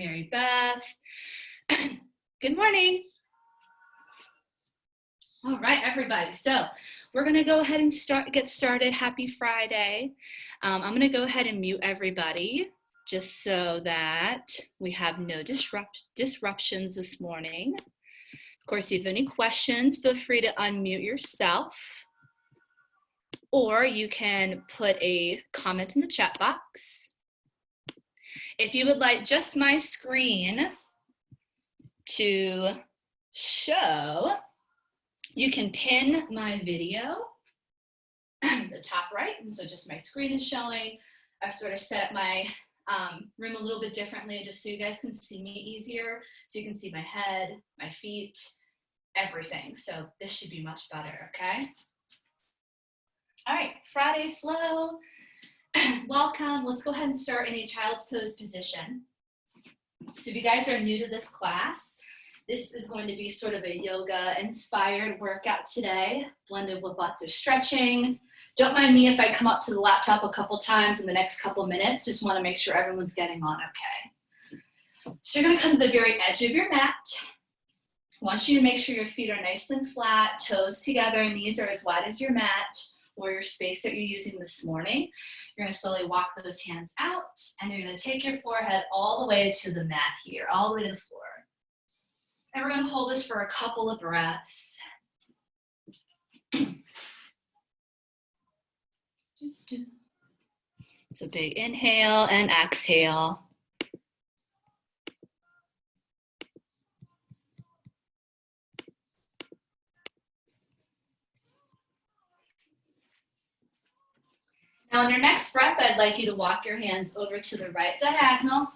Mary Beth. Good morning. All right, everybody. So we're going to go ahead and get started. Happy Friday. I'm going to go ahead and mute everybody just so that we have no disruptions this morning. Of course, if you have any questions, feel free to unmute yourself, or you can put a comment in the chat box. If you would like just my screen to show, you can pin my video at the top right, and so just my screen is showing. I've sort of set up my room a little bit differently just so you guys can see me easier, so you can see my head, my feet, everything. So this should be much better, okay? All right, Friday flow. Welcome. Let's go ahead and start in a child's pose position. So if you guys are new to this class, this is going to be sort of a yoga-inspired workout today, blended with lots of stretching. Don't mind me if I come up to the laptop a couple times in the next couple minutes. Just want to make sure everyone's getting on okay. So you're going to come to the very edge of your mat. I want you to make sure your feet are nice and flat, toes together, knees are as wide as your mat or your space that you're using this morning. You're going to slowly walk those hands out, and you're going to take your forehead all the way to the mat here, all the way to the floor. And we're going to hold this for a couple of breaths. So big inhale and exhale. Now on your next breath, I'd like you to walk your hands over to the right diagonal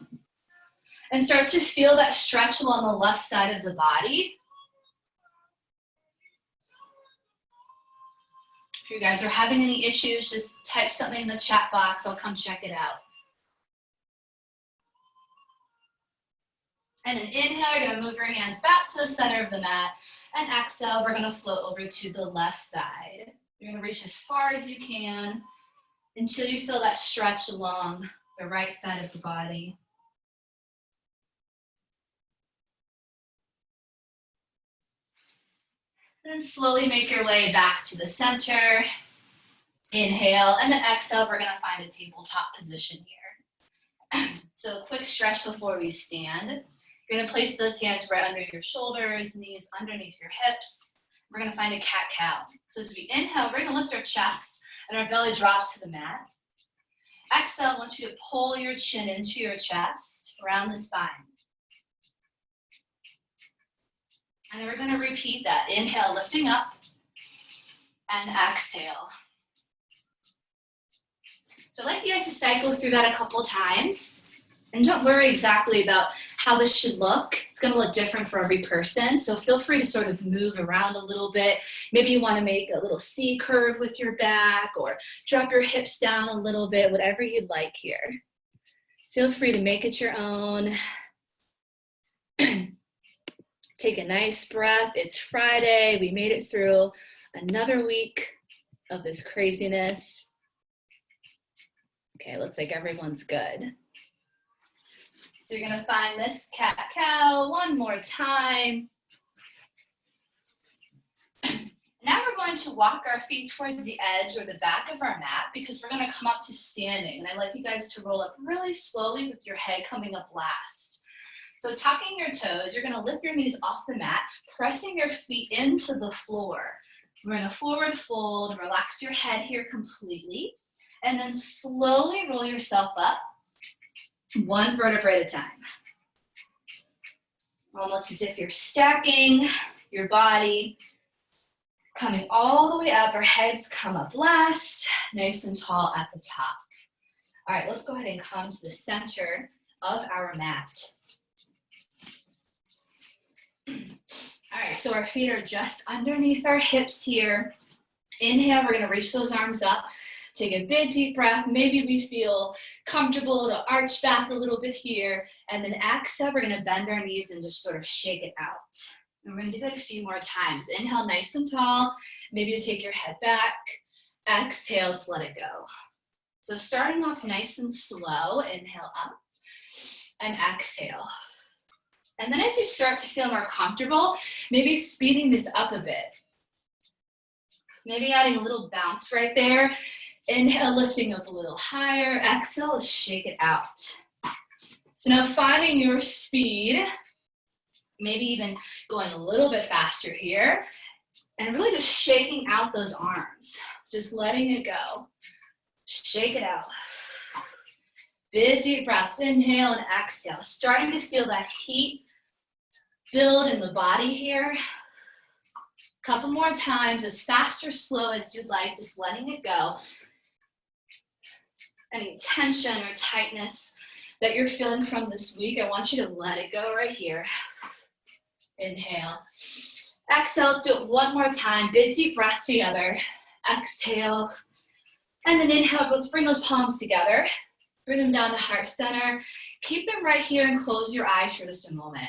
and start to feel that stretch along the left side of the body. If you guys are having any issues, just type something in the chat box. I'll come check it out. And then inhale, you're going to move your hands back to the center of the mat. And exhale, we're going to float over to the left side. You're going to reach as far as you can until you feel that stretch along the right side of the body. Then slowly make your way back to the center. Inhale, and then exhale, we're gonna find a tabletop position here. So a quick stretch before we stand. You're gonna place those hands right under your shoulders, knees underneath your hips. We're gonna find a cat-cow. So as we inhale, we're gonna lift our chest and our belly drops to the mat. Exhale, I want you to pull your chin into your chest, around the spine. And then we're going to repeat that. Inhale, lifting up, and exhale. So I'd like you guys to cycle through that a couple times. And don't worry exactly about how this should look. It's going to look different for every person. So feel free to sort of move around a little bit. Maybe you want to make a little C curve with your back or drop your hips down a little bit, whatever you'd like here. Feel free to make it your own. Take a nice breath. It's Friday. We made it through another week of this craziness. Okay, looks like everyone's good. So you're gonna find this cat-cow one more time. Now we're going to walk our feet towards the edge or the back of our mat because we're gonna come up to standing. And I'd like you guys to roll up really slowly with your head coming up last. So tucking your toes, you're gonna lift your knees off the mat, pressing your feet into the floor. We're gonna forward fold, relax your head here completely, and then slowly roll yourself up, one vertebrae at a time. Almost as if you're stacking your body, coming all the way up. Our heads come up last, nice and tall at the top. All right, let's go ahead and come to the center of our mat. All right, so our feet are just underneath our hips here. Inhale, we're gonna reach those arms up. Take a big deep breath. Maybe we feel comfortable to arch back a little bit here. And then exhale, we're gonna bend our knees and just sort of shake it out. And we're gonna do that a few more times. Inhale, nice and tall. Maybe you take your head back. Exhale, just let it go. So starting off nice and slow, inhale up. and exhale. And then as you start to feel more comfortable, maybe speeding this up a bit. Maybe adding a little bounce right there. Inhale, lifting up a little higher. Exhale, shake it out. So now finding your speed, maybe even going a little bit faster here, and really just shaking out those arms. Just letting it go. Shake it out. Big deep breaths, inhale and exhale. Starting to feel that heat build in the body here. Couple more times, as fast or slow as you'd like, just letting it go. Any tension or tightness that you're feeling from this week, I want you to let it go right here. Inhale. Exhale, let's do it one more time. Big deep breath together. Exhale. And then inhale, let's bring those palms together. Bring them down to heart center. Keep them right here and close your eyes for just a moment.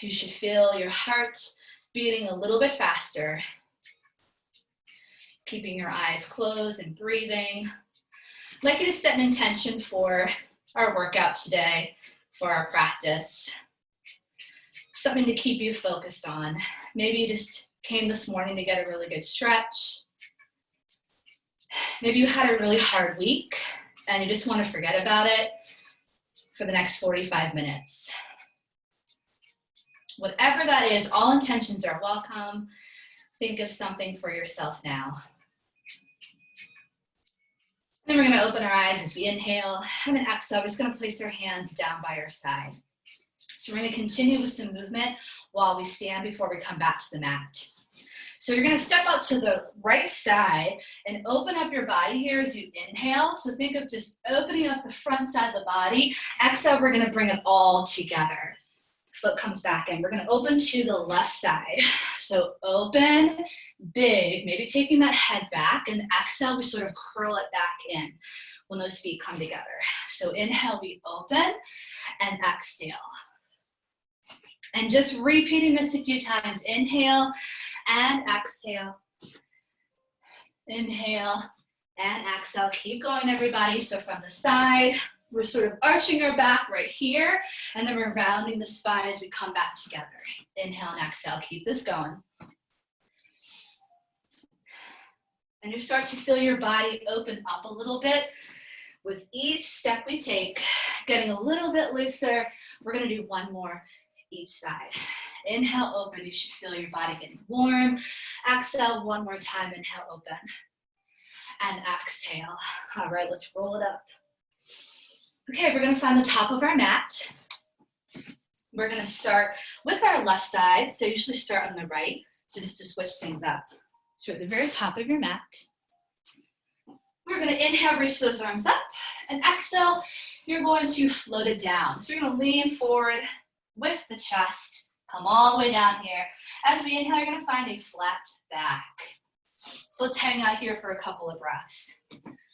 You should feel your heart beating a little bit faster. Keeping your eyes closed and breathing. I'd like you to set an intention for our workout today, for our practice. Something to keep you focused on. Maybe you just came this morning to get a really good stretch. Maybe you had a really hard week and you just want to forget about it for the next 45 minutes. Whatever that is, all intentions are welcome. Think of something for yourself now. Then we're going to open our eyes as we inhale, and then exhale. We're just going to place our hands down by our side. So we're going to continue with some movement while we stand before we come back to the mat. So you're going to step out to the right side and open up your body here as you inhale. So think of just opening up the front side of the body. Exhale, we're going to bring it all together. Foot comes back in. We're going to open to the left side. So open, big, maybe taking that head back, and exhale, we sort of curl it back in when those feet come together. So inhale, we open, and exhale. And just repeating this a few times. Inhale and exhale. Inhale and exhale. Keep going, everybody. So from the side, we're sort of arching our back right here, and then we're rounding the spine as we come back together. Inhale and exhale. Keep this going. And you start to feel your body open up a little bit. With each step we take, getting a little bit looser. We're going to do one more each side. Inhale, open. You should feel your body getting warm. Exhale, one more time. Inhale, open. And exhale. All right, let's roll it up. Okay, we're going to find the top of our mat. We're going to start with our left side. So usually start on the right. So just to switch things up. So at the very top of your mat. We're going to inhale, reach those arms up. And exhale, you're going to float it down. So you're going to lean forward with the chest. Come all the way down here. As we inhale, you're going to find a flat back. So let's hang out here for a couple of breaths.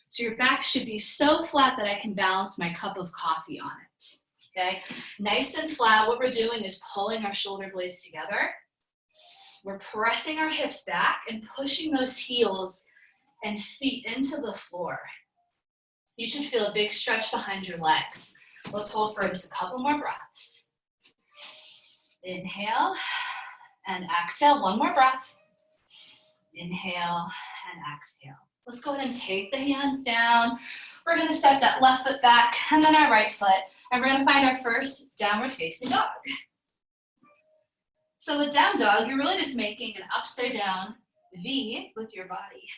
So your back should be so flat that I can balance my cup of coffee on it. Okay, nice and flat. What we're doing is pulling our shoulder blades together. We're pressing our hips back and pushing those heels and feet into the floor. You should feel a big stretch behind your legs. Let's hold for just a couple more breaths. Inhale and exhale. One more breath. Inhale and exhale. Let's go ahead and take the hands down. We're going to step that left foot back and then our right foot. And we're going to find our first downward facing dog. So with down dog, you're really just making an upside down V with your body.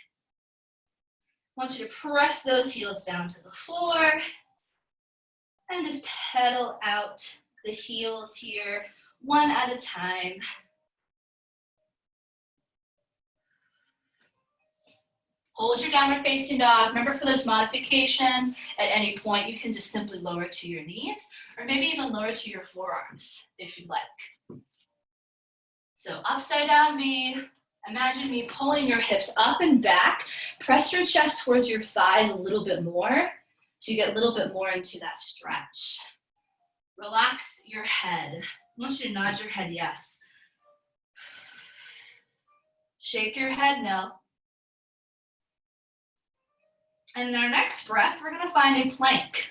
I want you to press those heels down to the floor and just pedal out the heels here one at a time. Hold your downward facing dog. Remember, for those modifications, at any point, you can just simply lower to your knees or maybe even lower to your forearms if you'd like. So upside down V. Imagine me pulling your hips up and back. Press your chest towards your thighs a little bit more so you get a little bit more into that stretch. Relax your head. I want you to nod your head yes. Shake your head no. And in our next breath, we're gonna find a plank.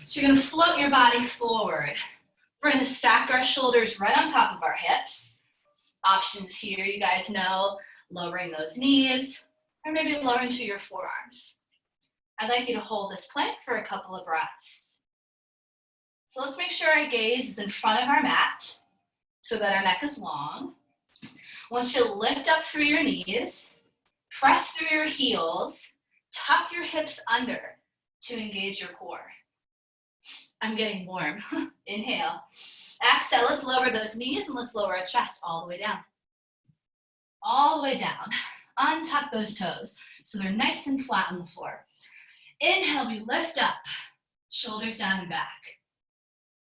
So you're gonna float your body forward. We're gonna stack our shoulders right on top of our hips. Options here, you guys know, lowering those knees, or maybe lowering to your forearms. I'd like you to hold this plank for a couple of breaths. So let's make sure our gaze is in front of our mat so that our neck is long. Once you lift up through your knees, press through your heels, tuck your hips under to engage your core. I'm getting warm. Inhale. Exhale, let's lower those knees and let's lower our chest all the way down. All the way down. Untuck those toes so they're nice and flat on the floor. Inhale, we lift up, shoulders down and back.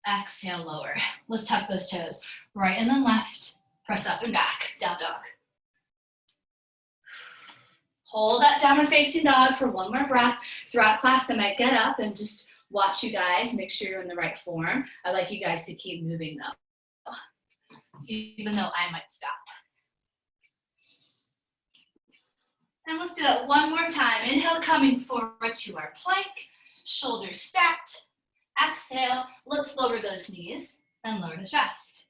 Exhale, lower. Let's tuck those toes. Right and then left, press up and back, down dog. Hold that downward facing dog for one more breath. Throughout class, I might get up and just watch you guys, make sure you're in the right form. I'd like you guys to keep moving though, even though I might stop. And let's do that one more time. Inhale, coming forward to our plank, shoulders stacked. Exhale, let's lower those knees and lower the chest.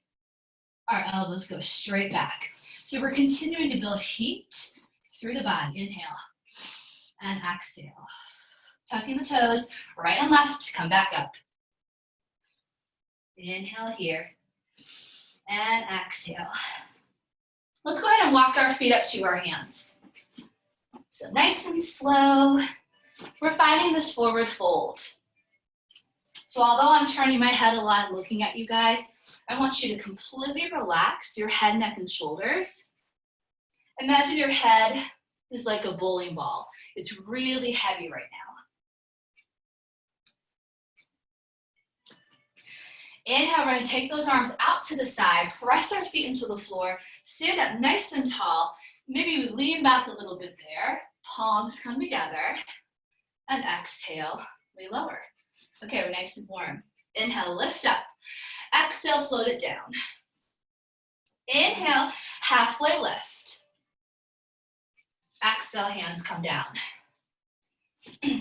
Our elbows go straight back. So we're continuing to build heat through the body. Inhale and exhale. Tucking the toes, right and left, come back up. Inhale here and exhale. Let's go ahead and walk our feet up to our hands. So nice and slow, we're finding this forward fold. So although I'm turning my head a lot and looking at you guys, I want you to completely relax your head, neck, and shoulders. Imagine your head is like a bowling ball. It's really heavy right now. Inhale, we're gonna take those arms out to the side, press our feet into the floor, stand up nice and tall. Maybe we lean back a little bit there, palms come together, and exhale, we lower. Okay, we're nice and warm. Inhale, lift up. Exhale, float it down. Inhale, halfway lift. Exhale, hands come down.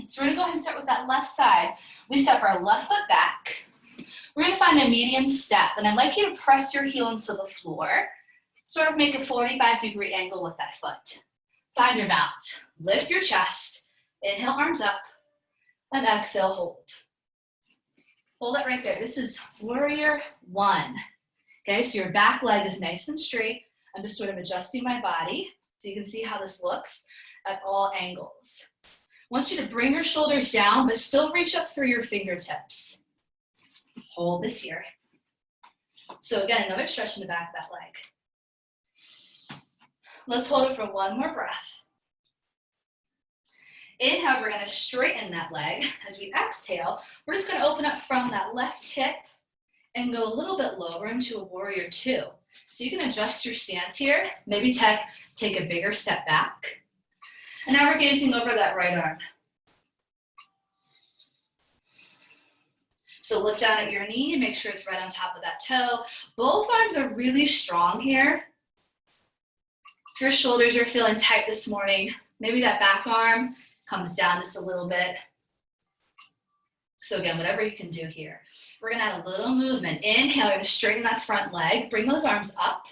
So we're gonna go ahead and start with that left side. We step our left foot back. We're gonna find a medium step, and I'd like you to press your heel into the floor. Sort of make a 45-degree angle with that foot. Find your balance. Lift your chest. Inhale, arms up. And exhale, hold. Hold it right there. This is warrior one. Okay, so your back leg is nice and straight. I'm just sort of adjusting my body so you can see how this looks at all angles. I want you to bring your shoulders down, but still reach up through your fingertips. Hold this here. So again, another stretch in the back of that leg. Let's hold it for one more breath. Inhale, we're gonna straighten that leg. As we exhale, we're just gonna open up from that left hip and go a little bit lower into a warrior two. So you can adjust your stance here, maybe take a bigger step back. And now we're gazing over that right arm. So look down at your knee, make sure it's right on top of that toe. Both arms are really strong here. If your shoulders are feeling tight this morning, maybe that back arm comes down just a little bit. So again, whatever you can do here. We're gonna add a little movement. Inhale, you're gonna straighten that front leg, bring those arms up,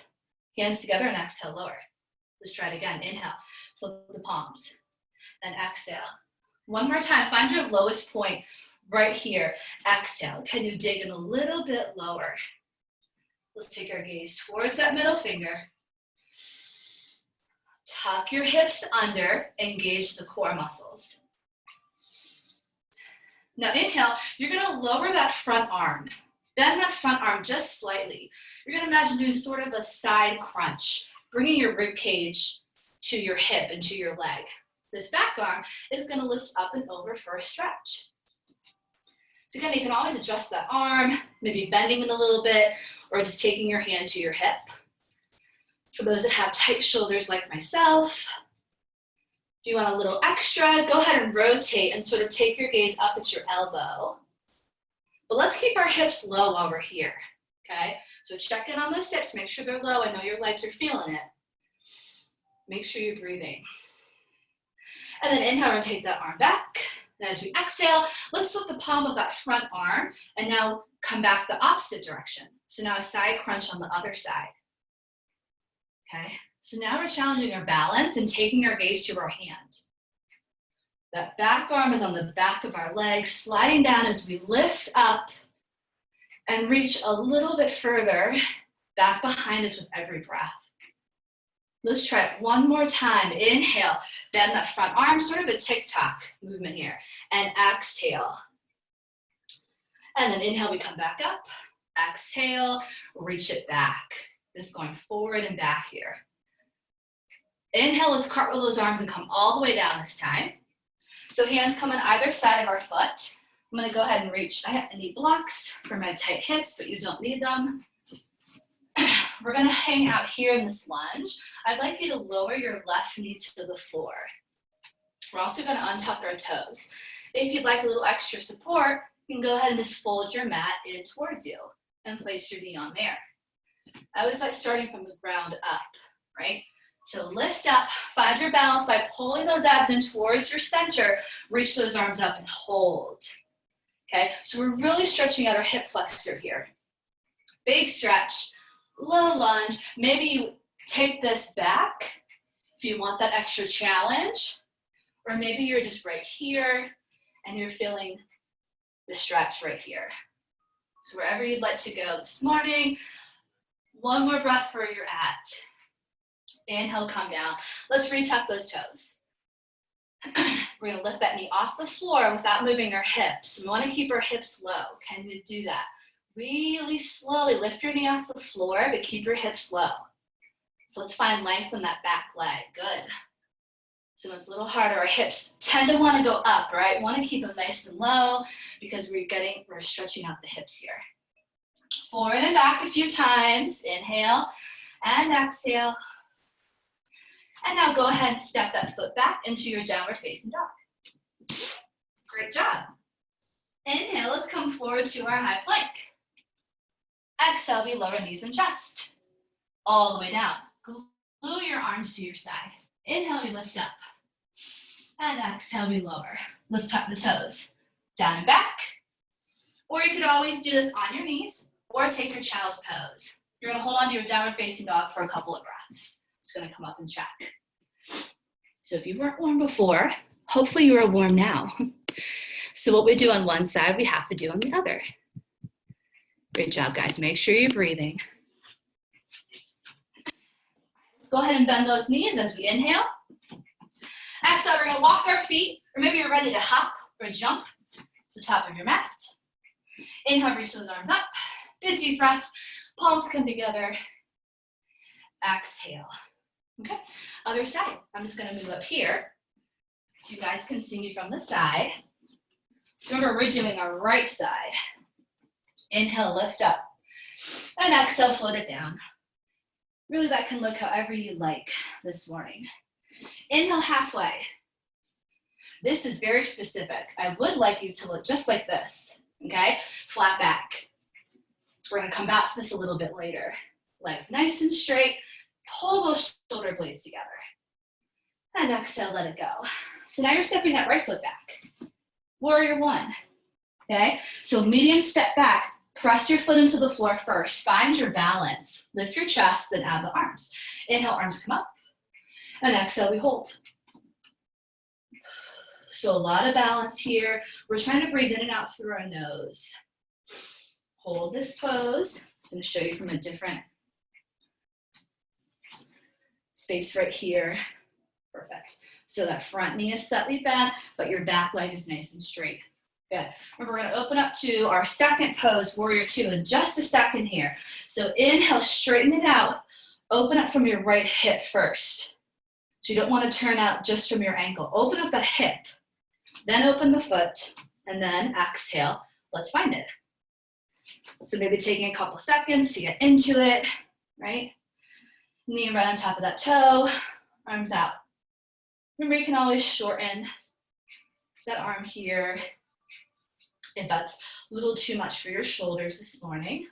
hands together, and exhale, lower. Let's try it again. Inhale, flip the palms, and exhale. One more time, find your lowest point right here. Exhale, can you dig in a little bit lower? Let's take our gaze towards that middle finger. Tuck your hips under, engage the core muscles. Now inhale, you're gonna lower that front arm. Bend that front arm just slightly. You're gonna imagine doing sort of a side crunch, bringing your rib cage to your hip and to your leg. This back arm is gonna lift up and over for a stretch. So again, you can always adjust that arm, maybe bending it a little bit, or just taking your hand to your hip. For those that have tight shoulders like myself, if you want a little extra, go ahead and rotate and sort of take your gaze up at your elbow. But let's keep our hips low while we're here, okay? So check in on those hips, make sure they're low. I know your legs are feeling it. Make sure you're breathing. And then inhale, rotate that arm back. And as we exhale, let's flip the palm of that front arm and now come back the opposite direction. So now a side crunch on the other side. Okay, so now we're challenging our balance and taking our gaze to our hand. That back arm is on the back of our leg, sliding down as we lift up and reach a little bit further back behind us with every breath. Let's try it one more time. Inhale, bend that front arm, sort of a tick-tock movement here. And exhale. And then inhale, we come back up. Exhale, reach it back. Just going forward and back here. Inhale, let's cartwheel those arms and come all the way down this time. So hands come on either side of our foot. I'm gonna go ahead and reach. I need blocks for my tight hips, but you don't need them. We're gonna hang out here in this lunge. I'd like you to lower your left knee to the floor. We're also gonna untuck our toes. If you'd like a little extra support, you can go ahead and just fold your mat in towards you and place your knee on there. I always like starting from the ground up, right? So lift up, find your balance by pulling those abs in towards your center, reach those arms up and hold. Okay, so we're really stretching out our hip flexor here. Big stretch, low lunge. Maybe you take this back if you want that extra challenge, or maybe you're just right here and you're feeling the stretch right here. So wherever you'd like to go this morning, one more breath where you're at. Inhale, come down. Let's retuck those toes. We're gonna lift that knee off the floor without moving our hips. We wanna keep our hips low. Can you do that? Really slowly lift your knee off the floor, but keep your hips low. So let's find length in that back leg, good. So it's a little harder, our hips tend to wanna go up, right? We wanna keep them nice and low because we're stretching out the hips here. Forward and back a few times, inhale and exhale. And now go ahead and step that foot back into your downward facing dog. Great job. Inhale, let's come forward to our high plank. Exhale, we lower knees and chest. All the way down. Glue your arms to your side. Inhale, we lift up. And exhale, we lower. Let's tuck the toes. Down and back. Or you could always do this on your knees or take your child's pose. You're gonna hold on to your downward facing dog for a couple of breaths. Just gonna come up and check. So if you weren't warm before, hopefully you are warm now. So what we do on one side, we have to do on the other. Great job, guys. Make sure you're breathing. Go ahead and bend those knees as we inhale. Exhale, we're gonna walk our feet, or maybe you're ready to hop or jump to the top of your mat. Inhale, reach those arms up. Good deep breath. Palms come together. Exhale. Okay, other side. I'm just gonna move up here so you guys can see me from the side. So remember, we're doing our right side. Inhale, lift up. And exhale, float it down. Really, that can look however you like this morning. Inhale, halfway. This is very specific. I would like you to look just like this, okay? Flat back. We're gonna come back to this a little bit later. Legs nice and straight. Pull those shoulder blades together. And exhale, let it go. So now you're stepping that right foot back. Warrior one, okay? So medium step back, press your foot into the floor first. Find your balance. Lift your chest, then add the arms. Inhale, arms come up. And exhale, we hold. So a lot of balance here. We're trying to breathe in and out through our nose. Hold this pose. I'm gonna show you from a different space right here. Perfect. So that front knee is slightly bent, but your back leg is nice and straight. Good. Remember, we're gonna open up to our second pose, warrior two, in just a second here. So inhale, straighten it out. Open up from your right hip first. So you don't wanna turn out just from your ankle. Open up that hip, then open the foot, and then exhale. Let's find it. So maybe taking a couple seconds to get into it, right? Knee right on top of that toe, arms out. Remember, you can always shorten that arm here if that's a little too much for your shoulders this morning.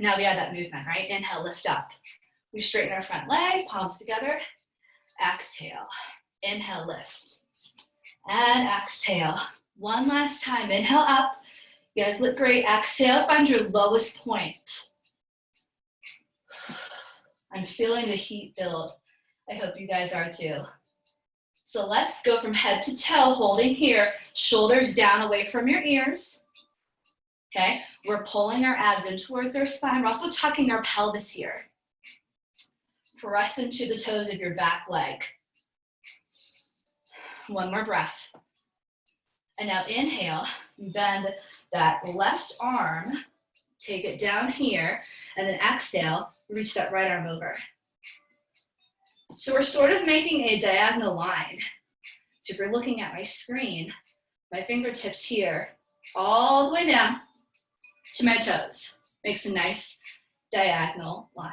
Now we add that movement, right? Inhale, lift up. We straighten our front leg, palms together. Exhale. Inhale, lift. And exhale. One last time. Inhale up. You guys look great. Exhale, find your lowest point. I'm feeling the heat build. I hope you guys are too. So let's go from head to toe, holding here, shoulders down away from your ears. Okay, we're pulling our abs in towards our spine. We're also tucking our pelvis here. Press into the toes of your back leg. One more breath. And now inhale, bend that left arm, take it down here, and then exhale, reach that right arm over. So we're sort of making a diagonal line. So if you're looking at my screen, my fingertips here, all the way down to my toes. Makes a nice diagonal line.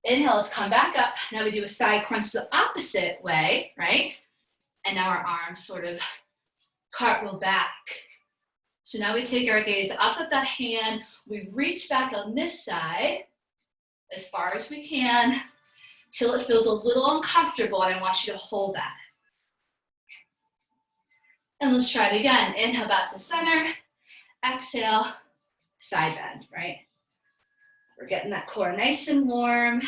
Inhale, let's come back up. Now we do a side crunch the opposite way, right? And now our arms sort of cartwheel back. So now we take our gaze up at that hand. We reach back on this side as far as we can till it feels a little uncomfortable, and I want you to hold that. And let's try it again. Inhale back to center. Exhale, side bend, right? We're getting that core nice and warm.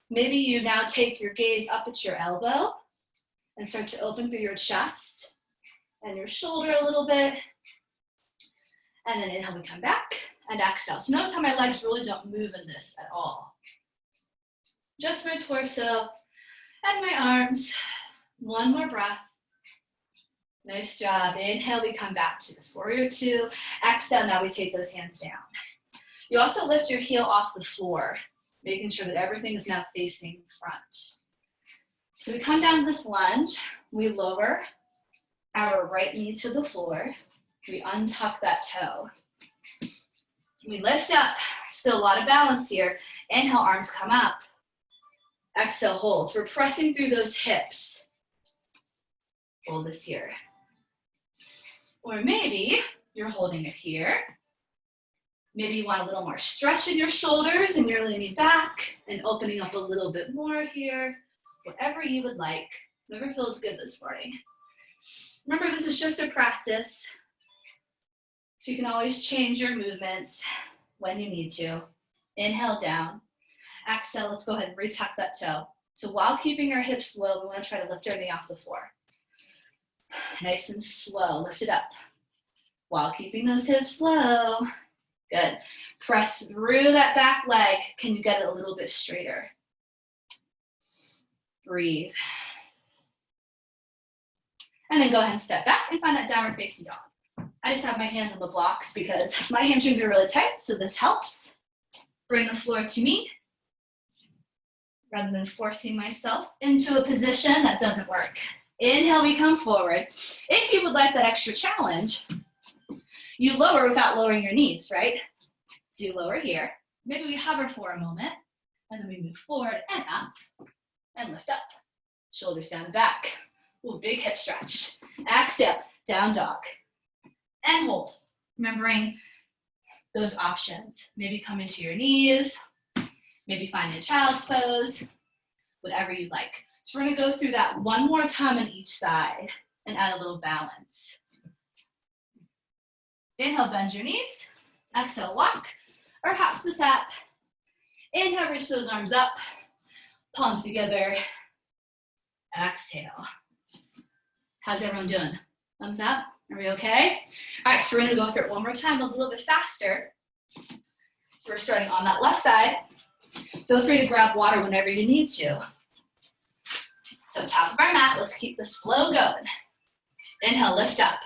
Maybe you now take your gaze up at your elbow and start to open through your chest and your shoulder a little bit. And then inhale, we come back and exhale. So notice how my legs really don't move in this at all. Just my torso and my arms. One more breath. Nice job. Inhale, we come back to this warrior two. Exhale, now we take those hands down. You also lift your heel off the floor, making sure that everything is now facing front. So we come down to this lunge. We lower our right knee to the floor. We untuck that toe. We lift up. Still a lot of balance here. Inhale, arms come up. Exhale, holds. We're pressing through those hips. Hold this here. Or maybe you're holding it here. Maybe you want a little more stretch in your shoulders and you're leaning back and opening up a little bit more here. Whatever you would like. Whatever feels good this morning. Remember, this is just a practice. So you can always change your movements when you need to. Inhale down. Exhale, let's go ahead and retuck that toe. So while keeping our hips low, we want to try to lift our knee off the floor. Nice and slow, lift it up. While keeping those hips low. Good. Press through that back leg. Can you get it a little bit straighter? Breathe. And then go ahead and step back and find that downward facing dog. I just have my hands on the blocks because my hamstrings are really tight, so this helps. Bring the floor to me. Rather than forcing myself into a position that doesn't work. Inhale, we come forward. If you would like that extra challenge, you lower without lowering your knees, right? So you lower here. Maybe we hover for a moment, and then we move forward and up, and lift up. Shoulders down and back. Ooh, big hip stretch. Exhale, down dog. And hold. Remembering those options. Maybe come into your knees. Maybe find a child's pose. Whatever you'd like. So we're going to go through that one more time on each side and add a little balance. Inhale, bend your knees. Exhale, walk or hop to the tap. Inhale, reach those arms up. Palms together. Exhale. How's everyone doing? Thumbs up? Are we okay? All right, so we're going to go through it one more time, a little bit faster. So we're starting on that left side. Feel free to grab water whenever you need to. So top of our mat, let's keep this flow going. Inhale, lift up.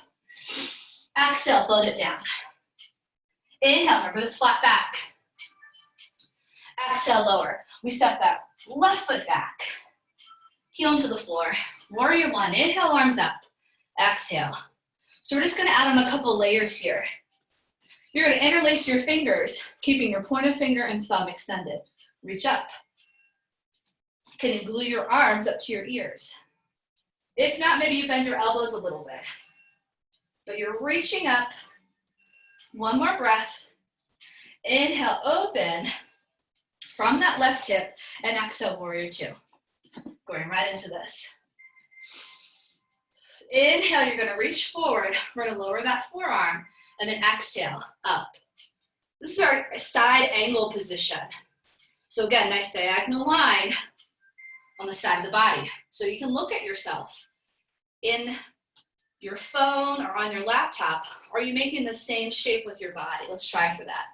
Exhale, float it down. Inhale, remember this flat back. Exhale, lower. We step that left foot back. Heel into the floor. Warrior one, inhale, arms up. Exhale. So we're just gonna add on a couple layers here. You're gonna interlace your fingers, keeping your pointer finger and thumb extended. Reach up. Can you glue your arms up to your ears? If not, maybe you bend your elbows a little bit. But you're reaching up. One more breath. Inhale, open from that left hip, and exhale, warrior two. Go Going right into this. Inhale, you're gonna reach forward. We're gonna lower that forearm, and then exhale, up. This is our side angle position. So again, nice diagonal line on the side of the body. So you can look at yourself in your phone or on your laptop. Are you making the same shape with your body? Let's try for that.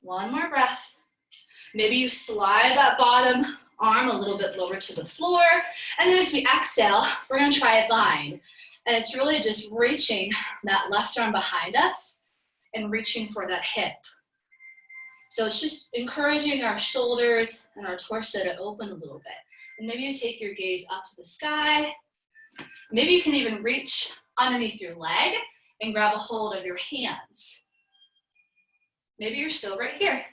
One more breath. Maybe you slide that bottom arm a little bit lower to the floor. And then as we exhale, we're gonna try a bind. And it's really just reaching that left arm behind us and reaching for that hip. So it's just encouraging our shoulders and our torso to open a little bit. And maybe you take your gaze up to the sky. Maybe you can even reach underneath your leg and grab a hold of your hands. Maybe you're still right here.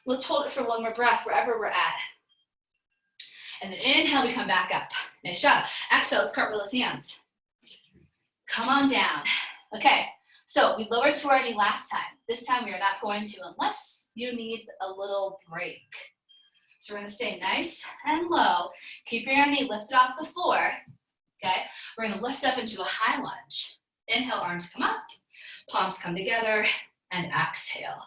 Let's hold it for one more breath wherever we're at. And then inhale, we come back up. Nice job. Exhale, let's cartwheel those hands. Come on down. Okay, so we lowered to our knee last time. This time we are not going to unless you need a little break. So we're gonna stay nice and low, keeping our knee lifted off the floor. Okay, we're gonna lift up into a high lunge. Inhale, arms come up, palms come together, and exhale.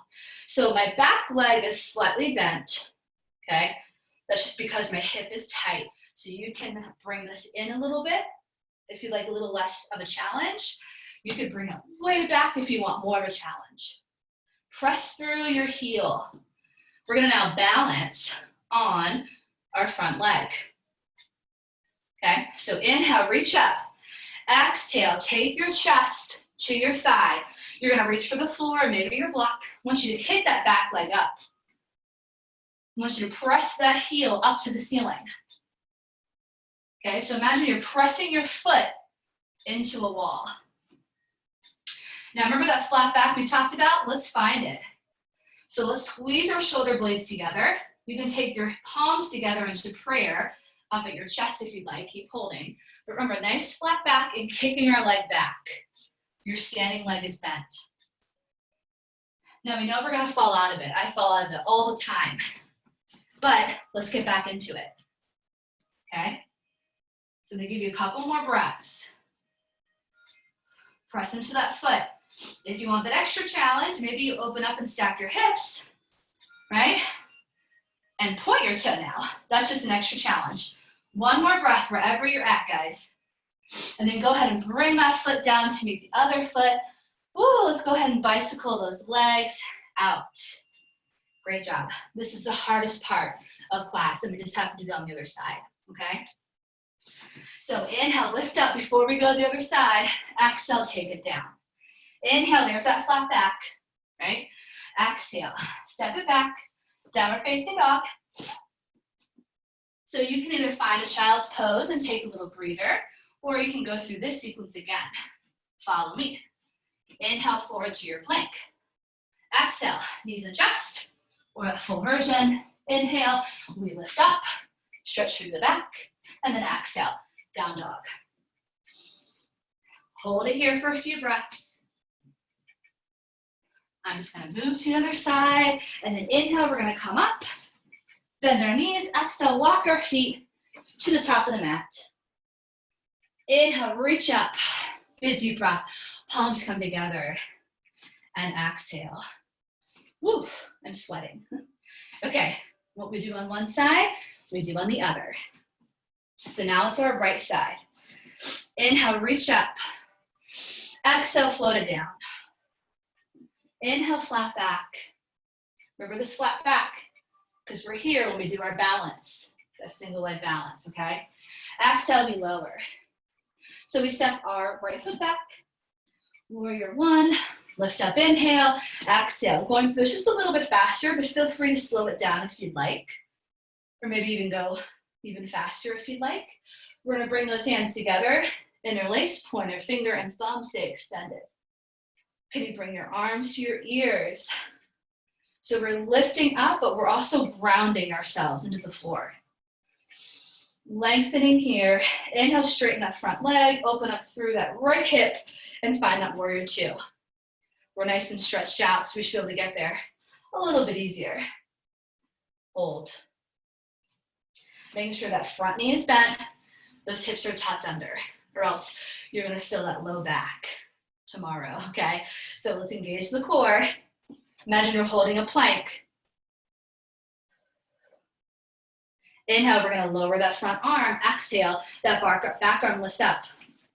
So my back leg is slightly bent, okay? That's just because my hip is tight. So you can bring this in a little bit. If you'd like a little less of a challenge, you could bring it way back if you want more of a challenge. Press through your heel. We're gonna now balance on our front leg. Okay, so inhale, reach up. Exhale, take your chest to your thigh. You're gonna reach for the floor, maybe your block. I want you to kick that back leg up. I want you to press that heel up to the ceiling. Okay, so imagine you're pressing your foot into a wall. Now remember that flat back we talked about? Let's find it. So let's squeeze our shoulder blades together. You can take your palms together into prayer up at your chest if you'd like, keep holding. But remember, nice flat back and kicking our leg back. Your standing leg is bent. Now we know we're gonna fall out of it. I fall out of it all the time. But let's get back into it, okay? So I'm gonna give you a couple more breaths. Press into that foot. If you want that extra challenge, maybe you open up and stack your hips, right? And point your toe now. That's just an extra challenge. One more breath wherever you're at, guys. And then go ahead and bring that foot down to meet the other foot. Ooh, let's go ahead and bicycle those legs out. Great job. This is the hardest part of class, and we just have to do it on the other side, okay? So inhale, lift up before we go to the other side. Exhale, take it down. Inhale, there's that flat back, right? Exhale, step it back, downward facing dog. So you can either find a child's pose and take a little breather, or you can go through this sequence again. Follow me. Inhale, forward to your plank. Exhale, knees adjust, or a full version. Inhale, we lift up, stretch through the back, and then exhale, down dog. Hold it here for a few breaths. I'm just gonna move to the other side, and then inhale, we're gonna come up, bend our knees, exhale, walk our feet to the top of the mat. Inhale, reach up, big deep breath, palms come together, and exhale. Woof, I'm sweating. Okay, what we do on one side, we do on the other. So now it's our right side. Inhale, reach up. Exhale, float it down. Inhale, flat back. Remember this flat back, because we're here when we do our balance, that single leg balance, okay? Exhale, we lower. So we step our right foot back, warrior one, lift up, inhale, exhale. Going through this just a little bit faster, but feel free to slow it down if you'd like, or maybe even go even faster if you'd like. We're gonna bring those hands together, interlace, pointer, finger, and thumb stay extended. Can you bring your arms to your ears? So we're lifting up, but we're also grounding ourselves into the floor. Lengthening here. Inhale, straighten that front leg, open up through that right hip, and find that warrior two. We're nice and stretched out, so we should be able to get there a little bit easier. Hold. Making sure that front knee is bent, those hips are tucked under, or else you're gonna feel that low back tomorrow, okay? So let's engage the core. Imagine you're holding a plank. Inhale, we're gonna lower that front arm. Exhale, that back arm lifts up.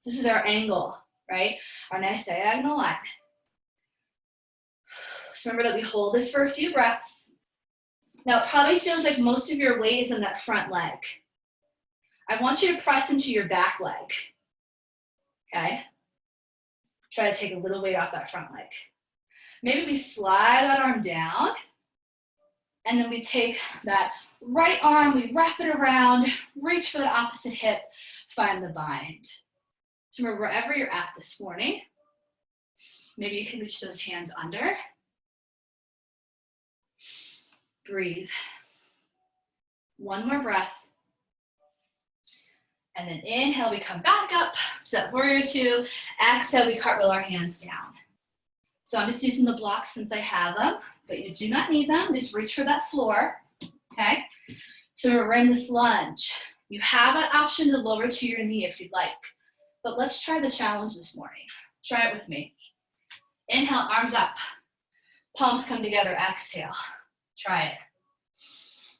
This is our angle, right? Our nice diagonal line. So remember that we hold this for a few breaths. Now it probably feels like most of your weight is in that front leg. I want you to press into your back leg, okay? Try to take a little weight off that front leg. Maybe we slide that arm down, and then we take that right arm, we wrap it around, reach for the opposite hip, find the bind. So remember, wherever you're at this morning, maybe you can reach those hands under. Breathe. One more breath. And then inhale, we come back up to that warrior two. Exhale, we cartwheel our hands down. So I'm just using the blocks since I have them, but you do not need them. Just reach for that floor, okay? So we're in this lunge. You have that option to lower to your knee if you'd like, but let's try the challenge this morning. Try it with me. Inhale, arms up. Palms come together, exhale. Try it.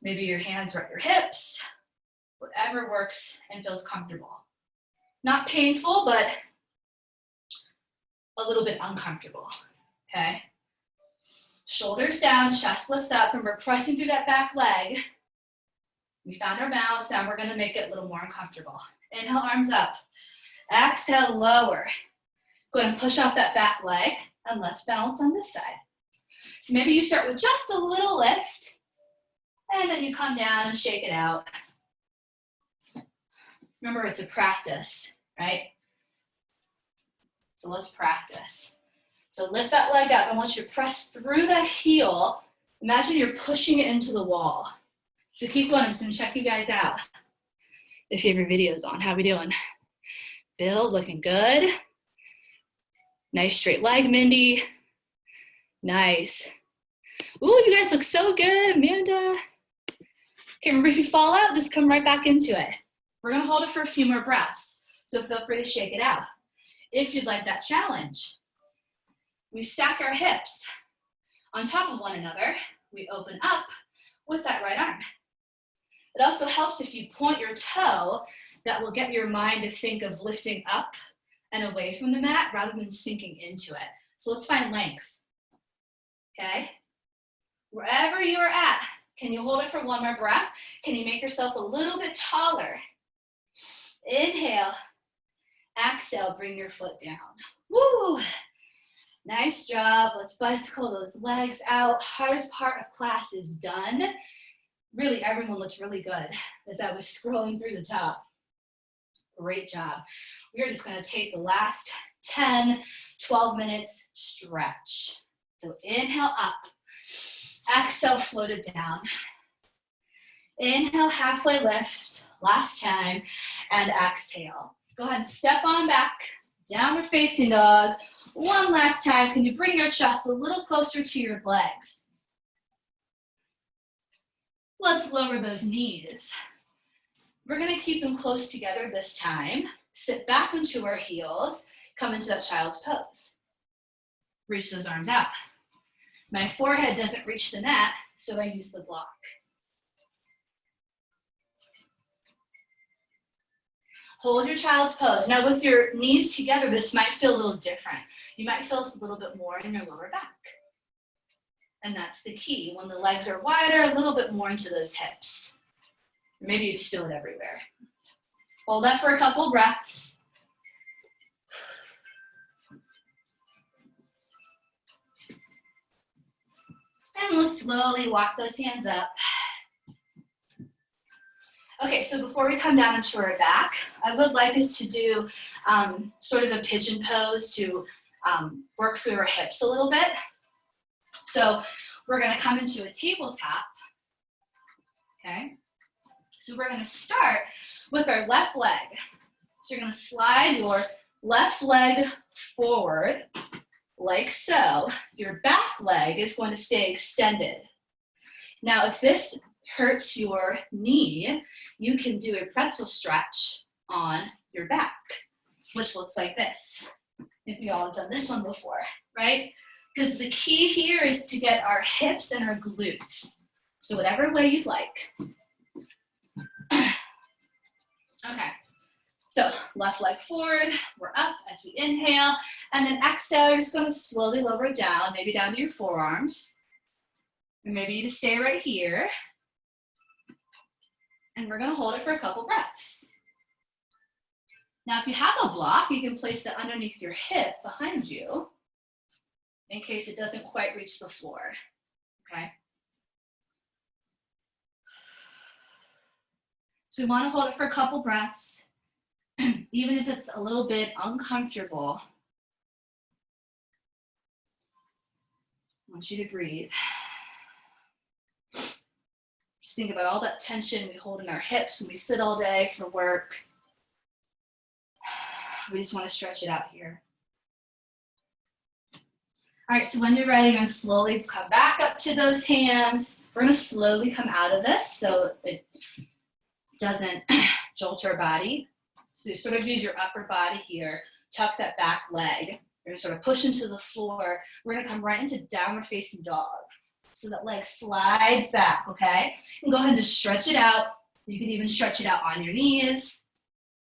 Maybe your hands are at your hips, whatever works and feels comfortable. Not painful, but a little bit uncomfortable, okay? Shoulders down, chest lifts up, and we're pressing through that back leg. We found our balance, now we're gonna make it a little more uncomfortable. Inhale, arms up. Exhale, lower. Go ahead and push off that back leg, and let's balance on this side. So maybe you start with just a little lift, and then you come down and shake it out. Remember, it's a practice, right? So let's practice. So lift that leg up. I want you to press through that heel. Imagine you're pushing it into the wall. So keep going. I'm just going to check you guys out. If you have your videos on, how we doing? Bill, looking good. Nice straight leg, Mindy. Nice. Ooh, you guys look so good, Amanda. Okay, remember, if you fall out, just come right back into it. We're gonna hold it for a few more breaths, so feel free to shake it out. If you'd like that challenge, we stack our hips on top of one another. We open up with that right arm. It also helps if you point your toe. That will get your mind to think of lifting up and away from the mat rather than sinking into it. So let's find length, okay? Wherever you are at, can you hold it for one more breath? Can you make yourself a little bit taller? Inhale, exhale, bring your foot down. Woo! Nice job. Let's bicycle those legs out. Hardest part of class is done. Really, everyone looks really good as I was scrolling through the top. Great job. We are just going to take the last 10, 12 minutes stretch. So inhale up. Exhale, float it down. Inhale, halfway lift. Last time. And exhale. Go ahead and step on back. Downward facing dog. One last time. Can you bring your chest a little closer to your legs? Let's lower those knees. We're going to keep them close together this time. Sit back into our heels. Come into that child's pose. Reach those arms out. My forehead doesn't reach the mat, so I use the block. Hold your child's pose. Now with your knees together, this might feel a little different. You might feel this a little bit more in your lower back. And that's the key. When the legs are wider, a little bit more into those hips. Maybe you just feel it everywhere. Hold that for a couple breaths. And let's slowly walk those hands up. Okay, so before we come down into our back, I would like us to do sort of a pigeon pose to work through our hips a little bit. So we're gonna come into a tabletop, okay? So we're gonna start with our left leg. So you're gonna slide your left leg forward, like so. Your back leg is going to stay extended. Now, if this hurts your knee, you can do a pretzel stretch on your back, which looks like this. Maybe you all have done this one before, right? Because the key here is to get our hips and our glutes. So whatever way you'd like. Okay, so left leg forward, we're up as we inhale, and then exhale, you're just gonna slowly lower it down, maybe down to your forearms. Or maybe you just stay right here. And we're gonna hold it for a couple breaths. Now, if you have a block, you can place it underneath your hip behind you in case it doesn't quite reach the floor, okay? So we wanna hold it for a couple breaths, even if it's a little bit uncomfortable. I want you to breathe. Just think about all that tension we hold in our hips when we sit all day for work. We just want to stretch it out here. All right, so when you're ready, you're going to slowly come back up to those hands. We're going to slowly come out of this so it doesn't jolt our body. So you sort of use your upper body here, tuck that back leg. You're going to sort of push into the floor. We're going to come right into downward facing dog. So that leg slides back, okay? And go ahead and just stretch it out. You can even stretch it out on your knees,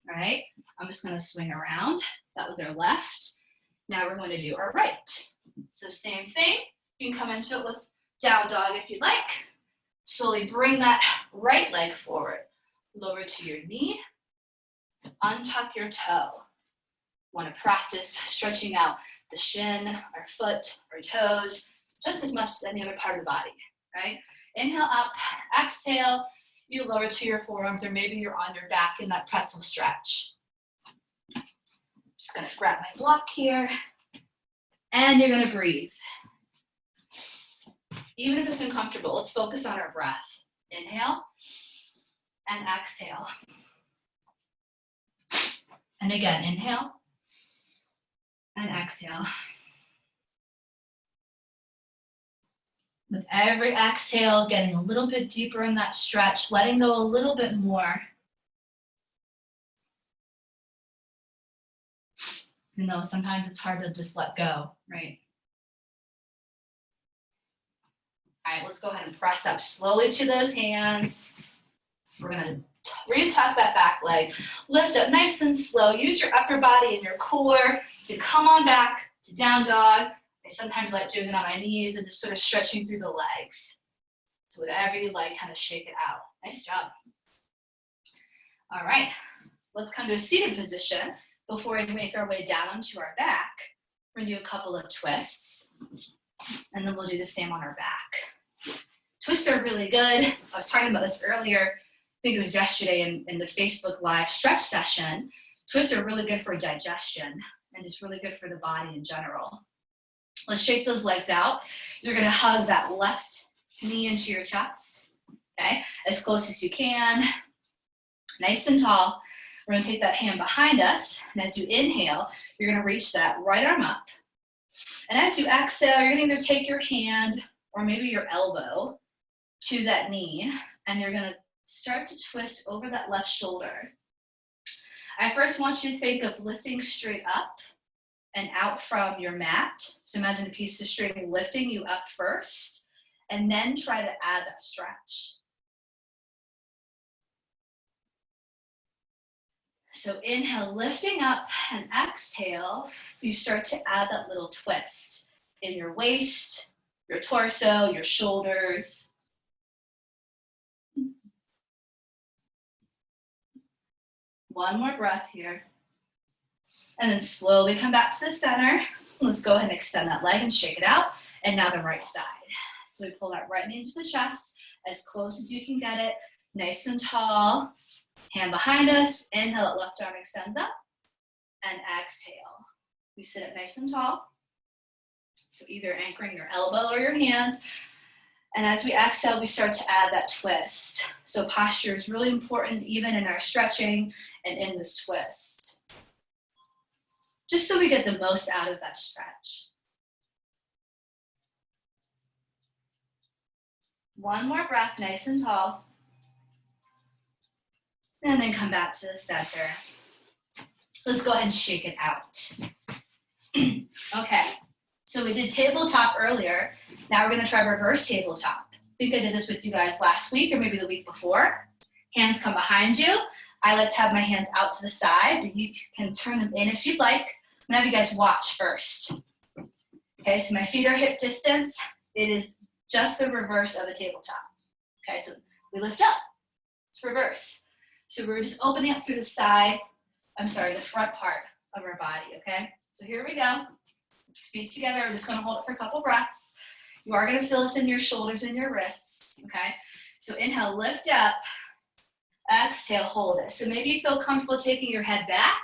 all right? I'm just gonna swing around. That was our left. Now we're going to do our right. So same thing. You can come into it with down dog if you'd like. Slowly bring that right leg forward. Lower to your knee. Untuck your toe. Want to practice stretching out the shin, our foot, our toes, just as much as any other part of the body, right? Inhale up, exhale, you lower to your forearms, or maybe you're on your back in that pretzel stretch. Just gonna grab my block here, and you're gonna breathe. Even if it's uncomfortable, let's focus on our breath. Inhale, and exhale. And again, inhale, and exhale. With every exhale, getting a little bit deeper in that stretch, letting go a little bit more. You know, sometimes it's hard to just let go, right? All right, let's go ahead and press up slowly to those hands. We're gonna re-tuck that back leg. Lift up nice and slow. Use your upper body and your core to come on back to down dog. I sometimes like doing it on my knees and just sort of stretching through the legs. So whatever you like, kind of shake it out. Nice job. All right, let's come to a seated position before we make our way down onto our back. We're gonna do a couple of twists, and then we'll do the same on our back. Twists are really good. I was talking about this earlier. I think it was yesterday in the Facebook Live stretch session. Twists are really good for digestion, and it's really good for the body in general. Let's shake those legs out. You're gonna hug that left knee into your chest, okay? As close as you can, nice and tall. We're gonna take that hand behind us, and as you inhale, you're gonna reach that right arm up. And as you exhale, you're gonna either take your hand or maybe your elbow to that knee, and you're gonna start to twist over that left shoulder. I first want you to think of lifting straight up and out from your mat. So imagine a piece of string lifting you up first, and then try to add that stretch. So inhale, lifting up, and exhale, you start to add that little twist in your waist, your torso, your shoulders. One more breath here. And then slowly come back to the center. Let's go ahead and extend that leg and shake it out. And now the right side. So we pull that right knee into the chest as close as you can get it. Nice and tall. Hand behind us. Inhale, that left arm extends up. And exhale. We sit up nice and tall. So either anchoring your elbow or your hand. And as we exhale, we start to add that twist. So posture is really important even in our stretching and in this twist. Just so we get the most out of that stretch. One more breath, nice and tall. And then come back to the center. Let's go ahead and shake it out. Okay, so we did tabletop earlier. Now we're gonna try reverse tabletop. I think I did this with you guys last week or maybe the week before. Hands come behind you. I like to have my hands out to the side, but you can turn them in if you'd like. I'm gonna have you guys watch first. Okay, so my feet are hip distance. It is just the reverse of a tabletop. Okay, so we lift up, it's reverse. So we're just opening up through the side, the front part of our body, okay? So here we go. Feet together, we're just gonna hold it for a couple breaths. You are gonna feel this in your shoulders and your wrists, okay? So inhale, lift up. Exhale, hold it. So maybe you feel comfortable taking your head back.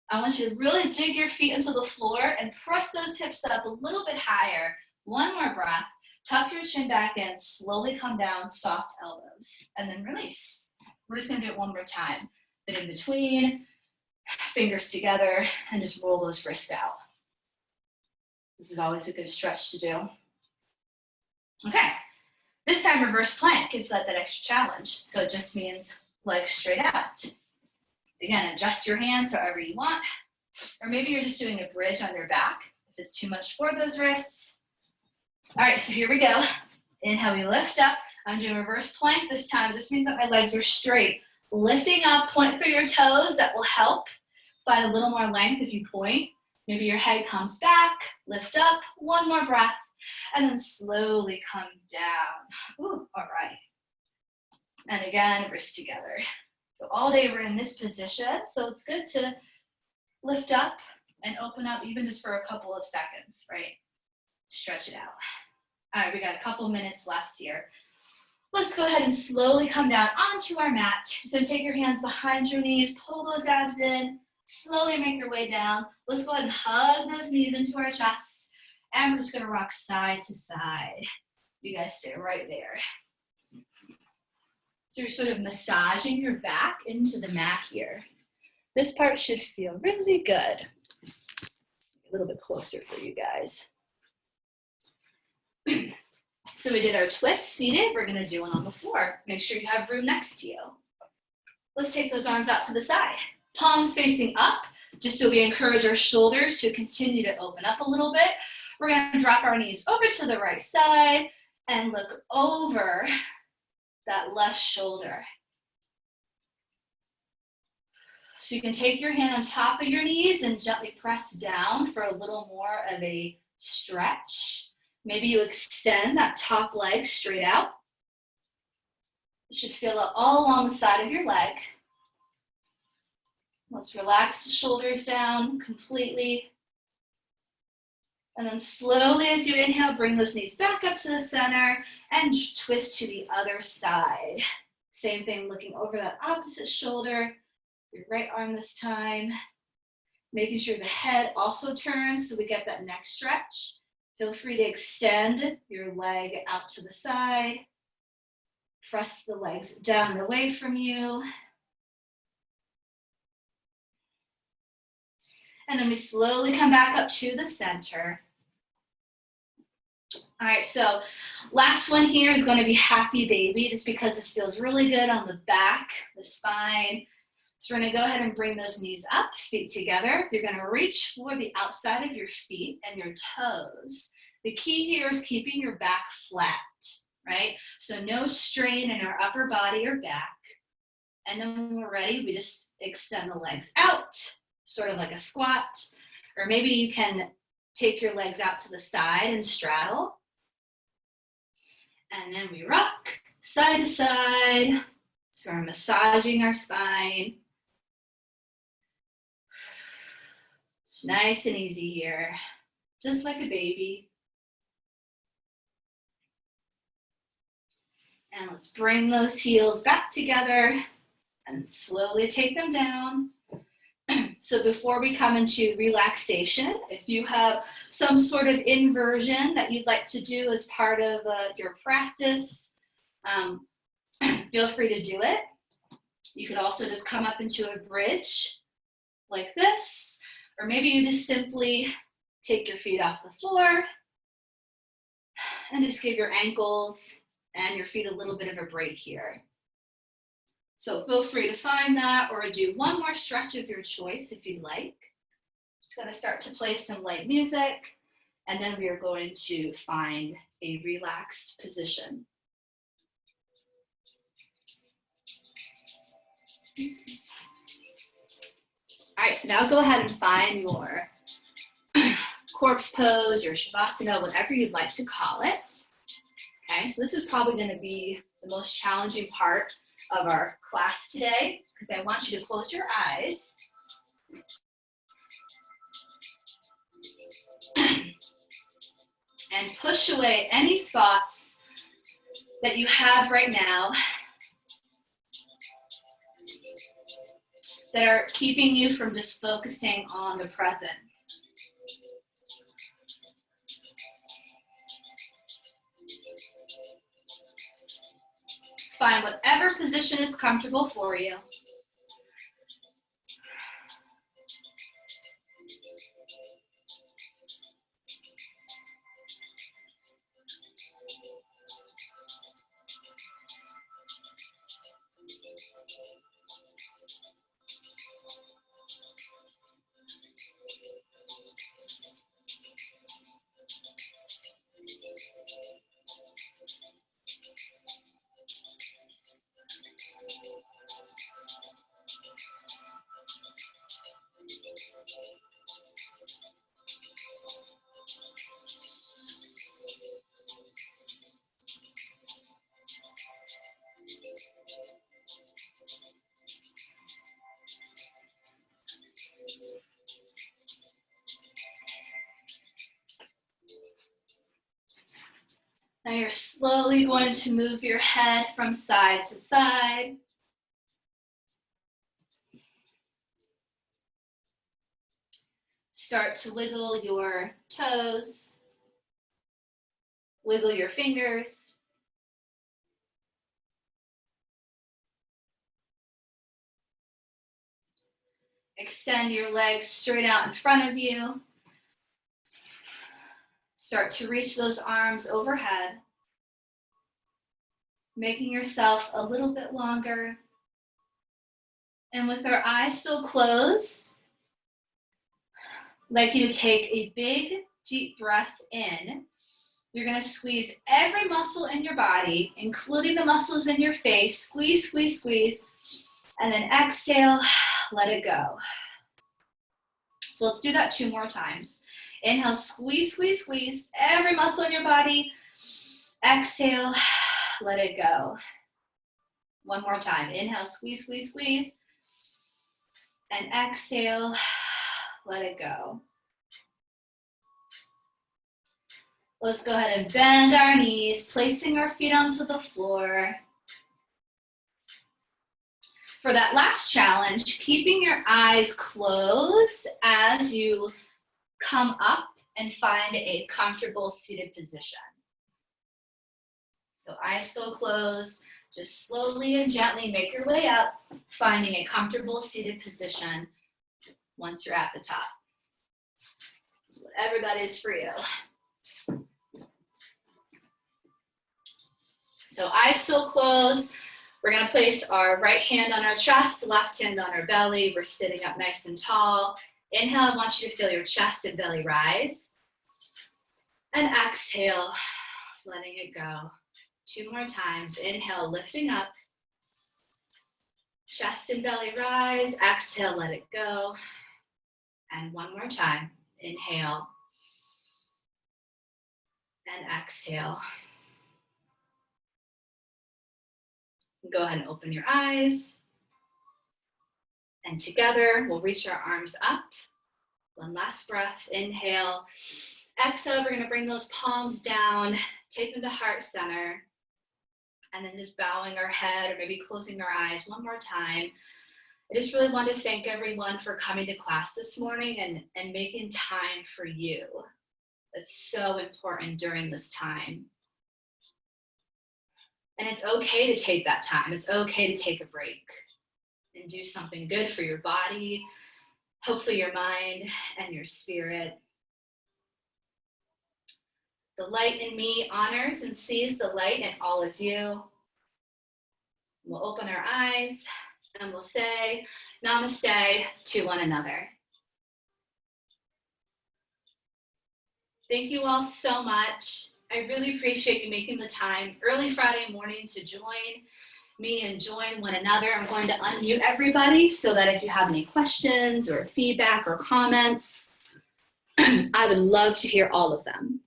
I want you to really dig your feet into the floor and press those hips up a little bit higher. One more breath. Tuck your chin back in, slowly come down, soft elbows, and then release. We're just gonna do it one more time. But in between, fingers together, and just roll those wrists out. This is always a good stretch to do. Okay, this time reverse plank if you like that extra challenge. So it just means legs straight out. Again, adjust your hands however you want, or maybe you're just doing a bridge on your back if it's too much for those wrists. All right, so here we go. Inhale, we lift up. I'm doing reverse plank this time. This means that my legs are straight. Lifting up, point through your toes. That will help. Find a little more length if you point. Maybe your head comes back. Lift up. One more breath. And then slowly come down. Ooh, all right. And again, wrists together. So all day we're in this position. So it's good to lift up and open up even just for a couple of seconds, right? Stretch it out. All right, we got a couple minutes left here. Let's go ahead and slowly come down onto our mat. So take your hands behind your knees, pull those abs in, slowly make your way down. Let's go ahead and hug those knees into our chest. And we're just gonna rock side to side. You guys stay right there. So you're sort of massaging your back into the mat here. This part should feel really good. A little bit closer for you guys. So we did our twist seated. We're gonna do one on the floor. Make sure you have room next to you. Let's take those arms out to the side. Palms facing up, just so we encourage our shoulders to continue to open up a little bit. We're gonna drop our knees over to the right side and look over that left shoulder. So you can take your hand on top of your knees and gently press down for a little more of a stretch. Maybe you extend that top leg straight out. You should feel it all along the side of your leg. Let's relax the shoulders down completely. And then slowly as you inhale, bring those knees back up to the center and twist to the other side. Same thing, looking over that opposite shoulder, your right arm this time. Making sure the head also turns so we get that neck stretch. Feel free to extend your leg out to the side. Press the legs down and away from you. And then we slowly come back up to the center. All right, so last one here is going to be happy baby, just because this feels really good on the back, the spine. So we're going to go ahead and bring those knees up, feet together. You're going to reach for the outside of your feet and your toes. The key here is keeping your back flat, right? So no strain in our upper body or back. And then when we're ready, we just extend the legs out, sort of like a squat. Or maybe you can take your legs out to the side and straddle. And then we rock side to side. So we're massaging our spine. It's nice and easy here, just like a baby. And let's bring those heels back together and slowly take them down. So before we come into relaxation, if you have some sort of inversion that you'd like to do as part of your practice, feel free to do it. You could also just come up into a bridge like this, or maybe you just simply take your feet off the floor and just give your ankles and your feet a little bit of a break here. So feel free to find that or do one more stretch of your choice if you'd like. Just gonna start to play some light music, and then we are going to find a relaxed position. All right, so now go ahead and find your corpse pose, your shavasana, whatever you'd like to call it. Okay, so this is probably going to be the most challenging part of our class today, because I want you to close your eyes. And push away any thoughts that you have right now that are keeping you from just focusing on the present. Find whatever position is comfortable for you. Now you're slowly going to move your head from side to side. Start to wiggle your toes, wiggle your fingers. Extend your legs straight out in front of you. Start to reach those arms overhead, making yourself a little bit longer. And with our eyes still closed, I'd like you to take a big, deep breath in. You're going to squeeze every muscle in your body, including the muscles in your face. Squeeze, squeeze, squeeze. And then exhale, let it go. So let's do that 2 more times. Inhale, squeeze, squeeze, squeeze. Every muscle in your body. Exhale, let it go. 1 more time. Inhale, squeeze, squeeze, squeeze. And exhale, let it go. Let's go ahead and bend our knees, placing our feet onto the floor. For that last challenge, keeping your eyes closed as you come up and find a comfortable seated position. So eyes still closed, just slowly and gently make your way up, finding a comfortable seated position once you're at the top. So whatever that is for you. So eyes still closed. We're gonna place our right hand on our chest, left hand on our belly. We're sitting up nice and tall. Inhale, I want you to feel your chest and belly rise. And exhale, letting it go. 2 more times. Inhale, lifting up. Chest and belly rise. Exhale, let it go. And 1 more time. Inhale. And exhale. Go ahead and open your eyes. And together, we'll reach our arms up. 1 last breath. Inhale. Exhale, we're going to bring those palms down, take them to heart center. And then just bowing our head or maybe closing our eyes 1 more time. I just really want to thank everyone for coming to class this morning and making time for you. That's so important during this time. And it's okay to take that time. It's okay to take a break and do something good for your body, hopefully your mind and your spirit. The light in me honors and sees the light in all of you. We'll open our eyes and we'll say namaste to one another. Thank you all so much. I really appreciate you making the time early Friday morning to join me and join one another. I'm going to unmute everybody so that if you have any questions or feedback or comments, I would love to hear all of them.